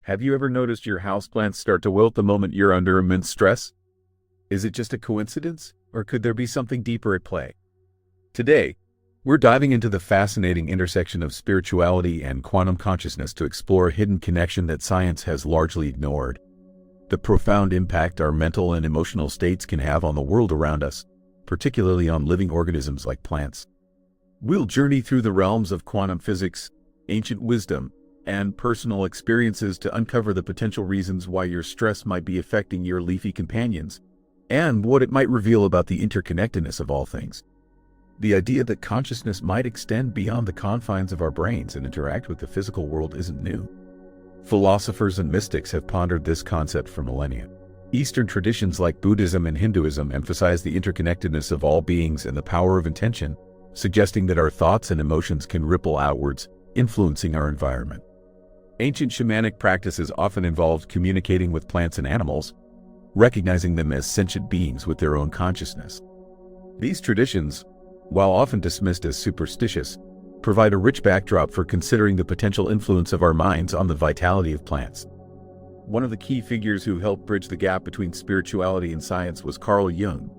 Have you ever noticed your houseplants start to wilt the moment you're under immense stress? Is it just a coincidence, or could there be something deeper at play? Today, we're diving into the fascinating intersection of spirituality and quantum consciousness to explore a hidden connection that science has largely ignored. The profound impact our mental and emotional states can have on the world around us, particularly on living organisms like plants. We'll journey through the realms of quantum physics, ancient wisdom, and personal experiences to uncover the potential reasons why your stress might be affecting your leafy companions, and what it might reveal about the interconnectedness of all things. The idea that consciousness might extend beyond the confines of our brains and interact with the physical world isn't new. Philosophers and mystics have pondered this concept for millennia. Eastern traditions like Buddhism and Hinduism emphasize the interconnectedness of all beings and the power of intention, suggesting that our thoughts and emotions can ripple outwards, influencing our environment. Ancient shamanic practices often involved communicating with plants and animals, recognizing them as sentient beings with their own consciousness. These traditions, while often dismissed as superstitious, provide a rich backdrop for considering the potential influence of our minds on the vitality of plants. One of the key figures who helped bridge the gap between spirituality and science was Carl Jung,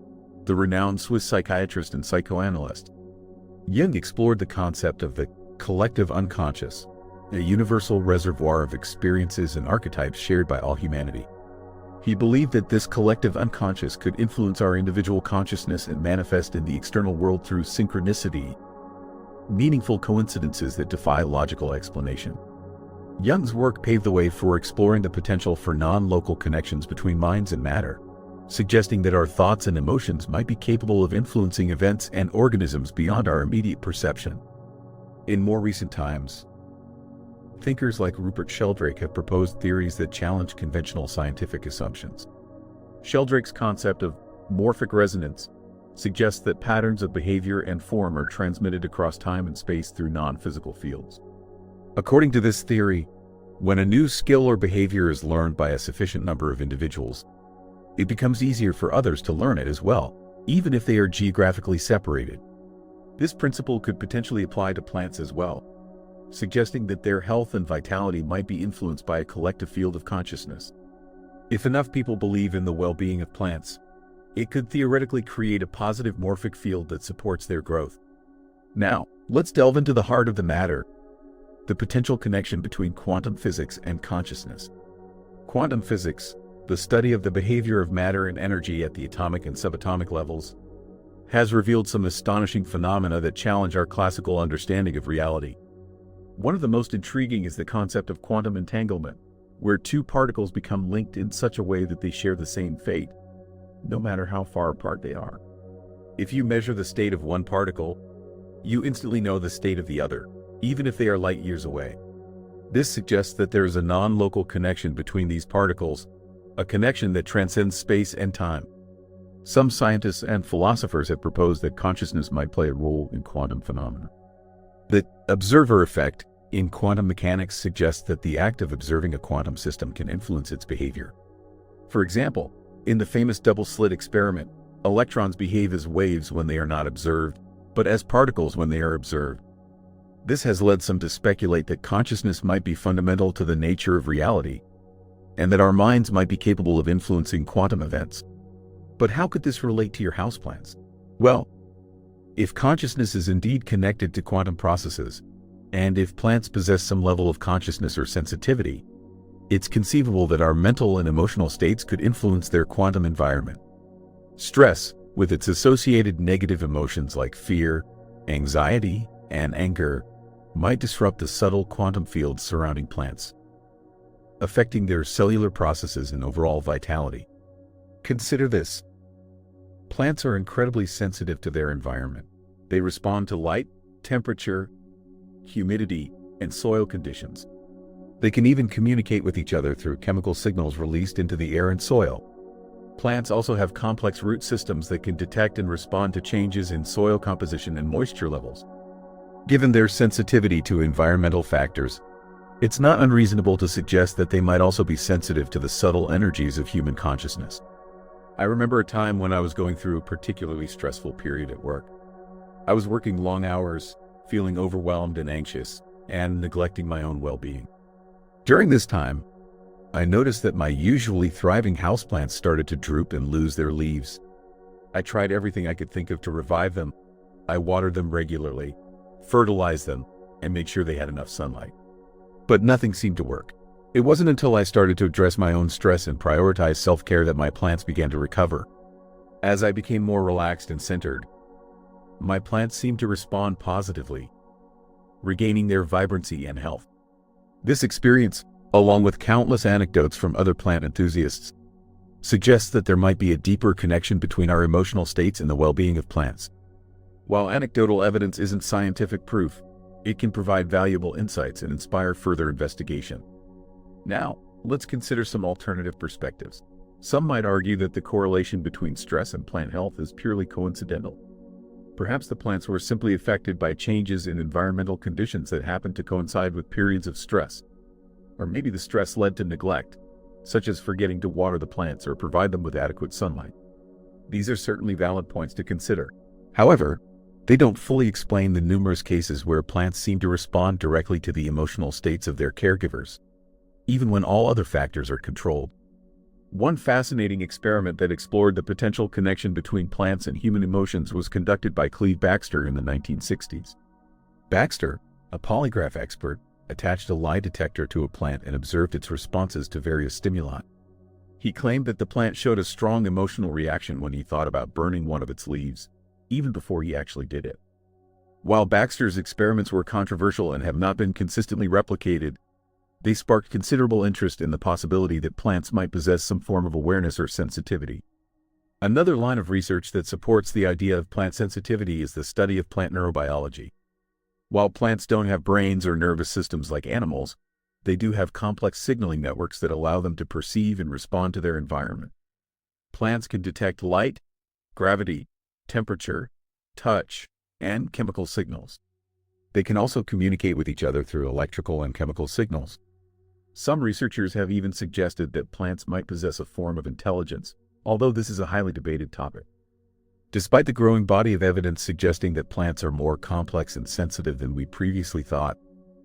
the renowned Swiss psychiatrist and psychoanalyst. Jung explored the concept of the collective unconscious, a universal reservoir of experiences and archetypes shared by all humanity. He believed that this collective unconscious could influence our individual consciousness and manifest in the external world through synchronicity, meaningful coincidences that defy logical explanation. Jung's work paved the way for exploring the potential for non-local connections between minds and matter, suggesting that our thoughts and emotions might be capable of influencing events and organisms beyond our immediate perception. In more recent times, thinkers like Rupert Sheldrake have proposed theories that challenge conventional scientific assumptions. Sheldrake's concept of morphic resonance suggests that patterns of behavior and form are transmitted across time and space through non-physical fields. According to this theory, when a new skill or behavior is learned by a sufficient number of individuals, it becomes easier for others to learn it as well, even if they are geographically separated. This principle could potentially apply to plants as well, suggesting that their health and vitality might be influenced by a collective field of consciousness. If enough people believe in the well-being of plants, it could theoretically create a positive morphic field that supports their growth. Now, let's delve into the heart of the matter: the potential connection between quantum physics and consciousness. Quantum physics, the study of the behavior of matter and energy at the atomic and subatomic levels, has revealed some astonishing phenomena that challenge our classical understanding of reality. One of the most intriguing is the concept of quantum entanglement, where two particles become linked in such a way that they share the same fate, no matter how far apart they are. If you measure the state of one particle, you instantly know the state of the other, even if they are light years away. This suggests that there is a non-local connection between these particles, a connection that transcends space and time. Some scientists and philosophers have proposed that consciousness might play a role in quantum phenomena. The observer effect in quantum mechanics suggests that the act of observing a quantum system can influence its behavior. For example, in the famous double-slit experiment, electrons behave as waves when they are not observed, but as particles when they are observed. This has led some to speculate that consciousness might be fundamental to the nature of reality, and that our minds might be capable of influencing quantum events. But how could this relate to your houseplants? Well, if consciousness is indeed connected to quantum processes, and if plants possess some level of consciousness or sensitivity, it's conceivable that our mental and emotional states could influence their quantum environment. Stress, with its associated negative emotions like fear, anxiety, and anger, might disrupt the subtle quantum fields surrounding plants, affecting their cellular processes and overall vitality. Consider this. Plants are incredibly sensitive to their environment. They respond to light, temperature, humidity, and soil conditions. They can even communicate with each other through chemical signals released into the air and soil. Plants also have complex root systems that can detect and respond to changes in soil composition and moisture levels. Given their sensitivity to environmental factors, it's not unreasonable to suggest that they might also be sensitive to the subtle energies of human consciousness. I remember a time when I was going through a particularly stressful period at work. I was working long hours, feeling overwhelmed and anxious, and neglecting my own well-being. During this time, I noticed that my usually thriving houseplants started to droop and lose their leaves. I tried everything I could think of to revive them. I watered them regularly, fertilized them, and made sure they had enough sunlight. But nothing seemed to work. It wasn't until I started to address my own stress and prioritize self-care that my plants began to recover. As I became more relaxed and centered, my plants seemed to respond positively, regaining their vibrancy and health. This experience, along with countless anecdotes from other plant enthusiasts, suggests that there might be a deeper connection between our emotional states and the well-being of plants. While anecdotal evidence isn't scientific proof, it can provide valuable insights and inspire further investigation. Now, let's consider some alternative perspectives. Some might argue that the correlation between stress and plant health is purely coincidental. Perhaps the plants were simply affected by changes in environmental conditions that happened to coincide with periods of stress. Or maybe the stress led to neglect, such as forgetting to water the plants or provide them with adequate sunlight. These are certainly valid points to consider. However, they don't fully explain the numerous cases where plants seem to respond directly to the emotional states of their caregivers, even when all other factors are controlled. One fascinating experiment that explored the potential connection between plants and human emotions was conducted by Cleve Baxter in the 1960s. Baxter, a polygraph expert, attached a lie detector to a plant and observed its responses to various stimuli. He claimed that the plant showed a strong emotional reaction when he thought about burning one of its leaves, even before he actually did it. While Baxter's experiments were controversial and have not been consistently replicated, they sparked considerable interest in the possibility that plants might possess some form of awareness or sensitivity. Another line of research that supports the idea of plant sensitivity is the study of plant neurobiology. While plants don't have brains or nervous systems like animals, they do have complex signaling networks that allow them to perceive and respond to their environment. Plants can detect light, gravity, temperature, touch, and chemical signals. They can also communicate with each other through electrical and chemical signals. Some researchers have even suggested that plants might possess a form of intelligence, although this is a highly debated topic. Despite the growing body of evidence suggesting that plants are more complex and sensitive than we previously thought,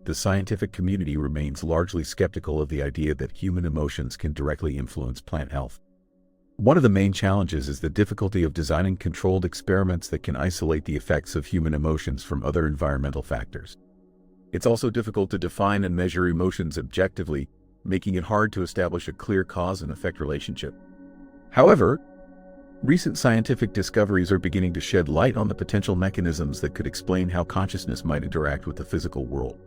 the scientific community remains largely skeptical of the idea that human emotions can directly influence plant health. One of the main challenges is the difficulty of designing controlled experiments that can isolate the effects of human emotions from other environmental factors. It's also difficult to define and measure emotions objectively, making it hard to establish a clear cause and effect relationship. However, recent scientific discoveries are beginning to shed light on the potential mechanisms that could explain how consciousness might interact with the physical world.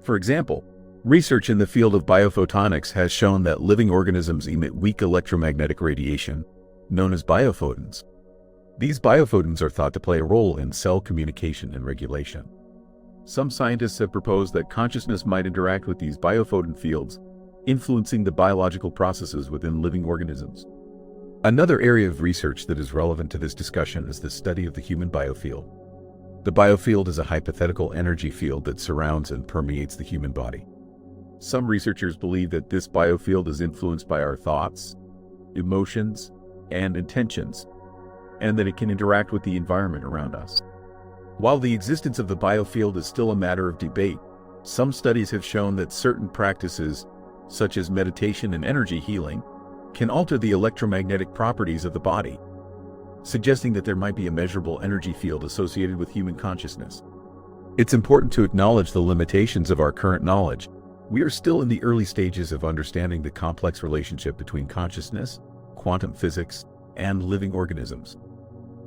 For example, research in the field of biophotonics has shown that living organisms emit weak electromagnetic radiation, known as biophotons. These biophotons are thought to play a role in cell communication and regulation. Some scientists have proposed that consciousness might interact with these biophoton fields, influencing the biological processes within living organisms. Another area of research that is relevant to this discussion is the study of the human biofield. The biofield is a hypothetical energy field that surrounds and permeates the human body. Some researchers believe that this biofield is influenced by our thoughts, emotions, and intentions, and that it can interact with the environment around us. While the existence of the biofield is still a matter of debate, some studies have shown that certain practices, such as meditation and energy healing, can alter the electromagnetic properties of the body, suggesting that there might be a measurable energy field associated with human consciousness. It's important to acknowledge the limitations of our current knowledge. We are still in the early stages of understanding the complex relationship between consciousness, quantum physics, and living organisms.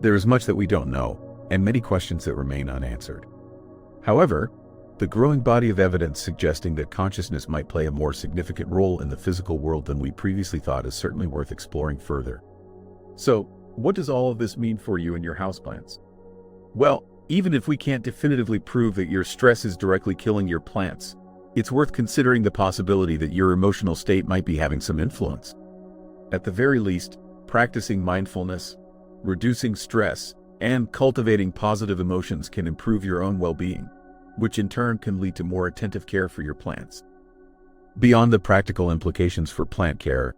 There is much that we don't know, and many questions that remain unanswered. However, the growing body of evidence suggesting that consciousness might play a more significant role in the physical world than we previously thought is certainly worth exploring further. So, what does all of this mean for you and your houseplants? Well, even if we can't definitively prove that your stress is directly killing your plants, it's worth considering the possibility that your emotional state might be having some influence. At the very least, practicing mindfulness, reducing stress, and cultivating positive emotions can improve your own well-being, which in turn can lead to more attentive care for your plants. Beyond the practical implications for plant care,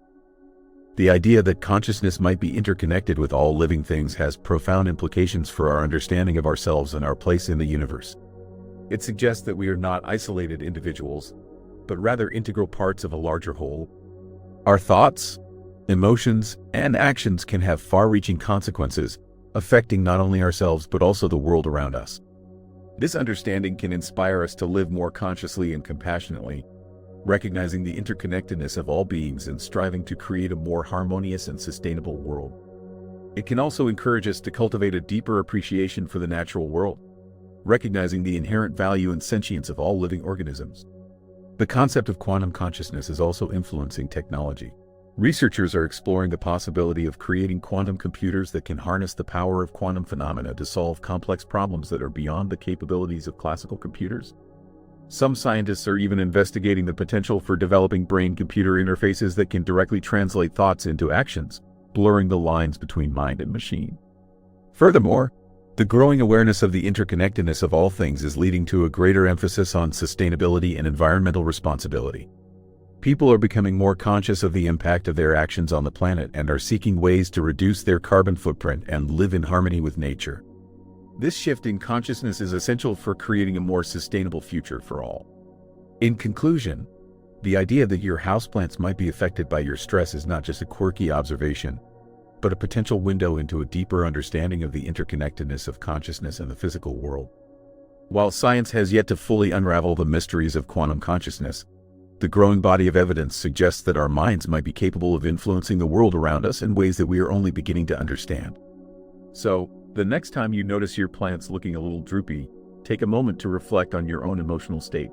the idea that consciousness might be interconnected with all living things has profound implications for our understanding of ourselves and our place in the universe. It suggests that we are not isolated individuals, but rather integral parts of a larger whole, Our thoughts, emotions, and actions can have far-reaching consequences, affecting not only ourselves but also the world around us. This understanding can inspire us to live more consciously and compassionately, recognizing the interconnectedness of all beings and striving to create a more harmonious and sustainable world. It can also encourage us to cultivate a deeper appreciation for the natural world, recognizing the inherent value and sentience of all living organisms. The concept of quantum consciousness is also influencing technology. Researchers are exploring the possibility of creating quantum computers that can harness the power of quantum phenomena to solve complex problems that are beyond the capabilities of classical computers. Some scientists are even investigating the potential for developing brain-computer interfaces that can directly translate thoughts into actions, blurring the lines between mind and machine. Furthermore, the growing awareness of the interconnectedness of all things is leading to a greater emphasis on sustainability and environmental responsibility. People are becoming more conscious of the impact of their actions on the planet and are seeking ways to reduce their carbon footprint and live in harmony with nature. This shift in consciousness is essential for creating a more sustainable future for all. In conclusion, the idea that your houseplants might be affected by your stress is not just a quirky observation, but a potential window into a deeper understanding of the interconnectedness of consciousness and the physical world. While science has yet to fully unravel the mysteries of quantum consciousness, the growing body of evidence suggests that our minds might be capable of influencing the world around us in ways that we are only beginning to understand. So, the next time you notice your plants looking a little droopy, take a moment to reflect on your own emotional state.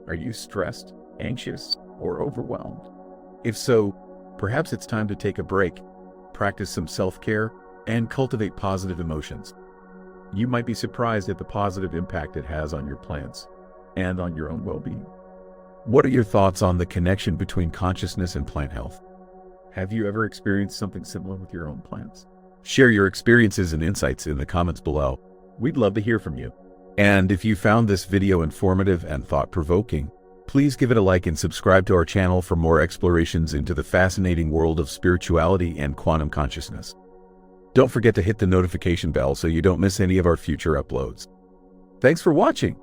Are you stressed, anxious, or overwhelmed? If so, perhaps it's time to take a break, practice some self-care, and cultivate positive emotions. You might be surprised at the positive impact it has on your plants and on your own well-being. What are your thoughts on the connection between consciousness and plant health? Have you ever experienced something similar with your own plants? Share your experiences and insights in the comments below. We'd love to hear from you. And if you found this video informative and thought-provoking, please give it a like and subscribe to our channel for more explorations into the fascinating world of spirituality and quantum consciousness. Don't forget to hit the notification bell so you don't miss any of our future uploads. Thanks for watching.